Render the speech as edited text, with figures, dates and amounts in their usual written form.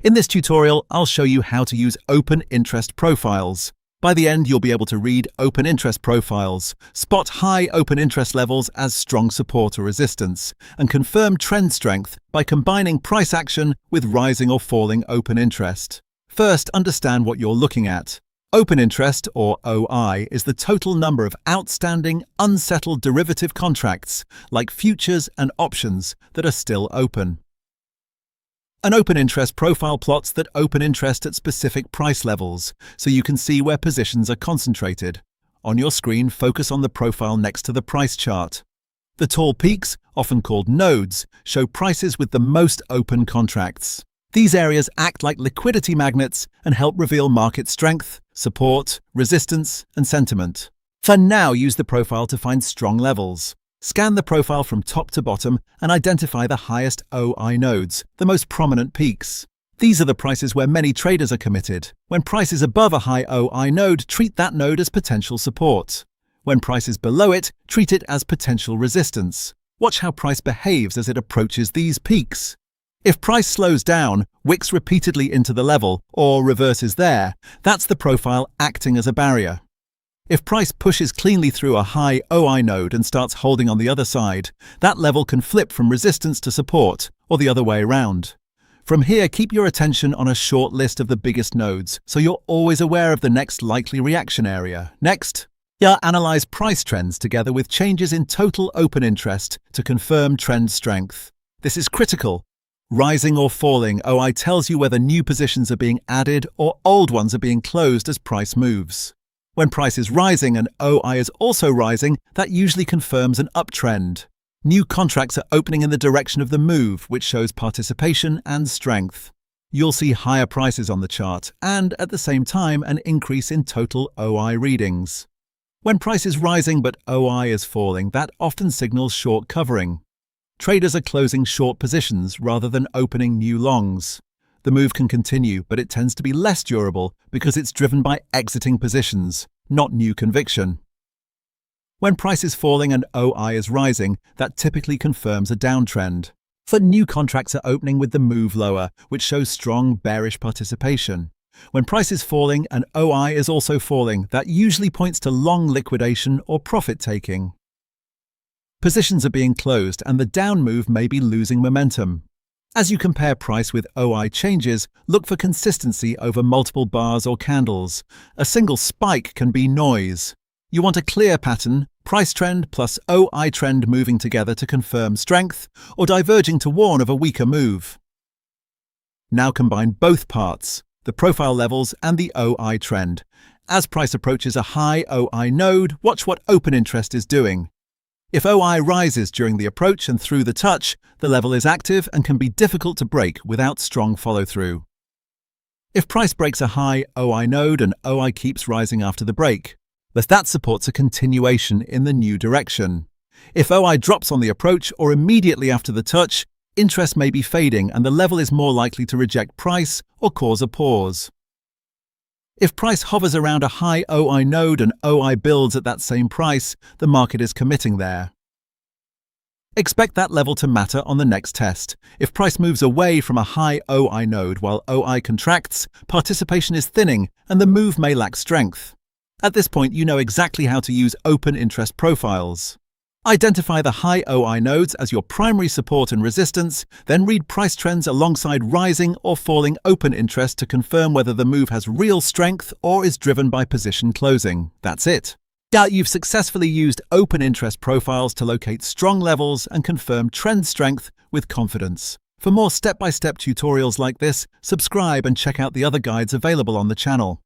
In this tutorial, I'll show you how to use open interest profiles. By the end, you'll be able to read open interest profiles, spot high open interest levels as strong support or resistance, and confirm trend strength by combining price action with rising or falling open interest. First, understand what you're looking at. Open interest, or OI, is the total number of outstanding, unsettled derivative contracts, like futures and options, that are still open. An open interest profile plots that open interest at specific price levels, so you can see where positions are concentrated. On your screen, focus on the profile next to the price chart. The tall peaks, often called nodes, show prices with the most open contracts. These areas act like liquidity magnets and help reveal market strength, support, resistance, and sentiment. For now, use the profile to find strong levels. Scan the profile from top to bottom and identify the highest OI nodes, the most prominent peaks. These are the prices where many traders are committed. When price is above a high OI node, treat that node as potential support. When price is below it, treat it as potential resistance. Watch how price behaves as it approaches these peaks. If price slows down, wicks repeatedly into the level, or reverses there, that's the profile acting as a barrier. If price pushes cleanly through a high OI node and starts holding on the other side, that level can flip from resistance to support, or the other way around. From here, keep your attention on a short list of the biggest nodes, so you're always aware of the next likely reaction area. Next, analyze price trends together with changes in total open interest to confirm trend strength. This is critical. Rising or falling OI tells you whether new positions are being added or old ones are being closed as price moves. When price is rising and OI is also rising, that usually confirms an uptrend. New contracts are opening in the direction of the move, which shows participation and strength. You'll see higher prices on the chart and, at the same time, an increase in total OI readings. When price is rising but OI is falling, that often signals short covering. Traders are closing short positions rather than opening new longs. The move can continue, but it tends to be less durable because it's driven by exiting positions, not new conviction. When price is falling and OI is rising, that typically confirms a downtrend. For new contracts are opening with the move lower, which shows strong bearish participation. When price is falling and OI is also falling, that usually points to long liquidation or profit taking. Positions are being closed and the down move may be losing momentum. As you compare price with OI changes, look for consistency over multiple bars or candles. A single spike can be noise. You want a clear pattern, price trend plus OI trend moving together to confirm strength, or diverging to warn of a weaker move. Now combine both parts, the profile levels and the OI trend. As price approaches a high OI node, watch what open interest is doing. If OI rises during the approach and through the touch, the level is active and can be difficult to break without strong follow-through. If price breaks a high OI node and OI keeps rising after the break, that supports a continuation in the new direction. If OI drops on the approach or immediately after the touch, interest may be fading and the level is more likely to reject price or cause a pause. If price hovers around a high OI node and OI builds at that same price, the market is committing there. Expect that level to matter on the next test. If price moves away from a high OI node while OI contracts, participation is thinning and the move may lack strength. At this point, you know exactly how to use open interest profiles. Identify the high OI nodes as your primary support and resistance, then read price trends alongside rising or falling open interest to confirm whether the move has real strength or is driven by position closing. That's it. You've successfully used open interest profiles to locate strong levels and confirm trend strength with confidence. For more step-by-step tutorials like this, subscribe and check out the other guides available on the channel.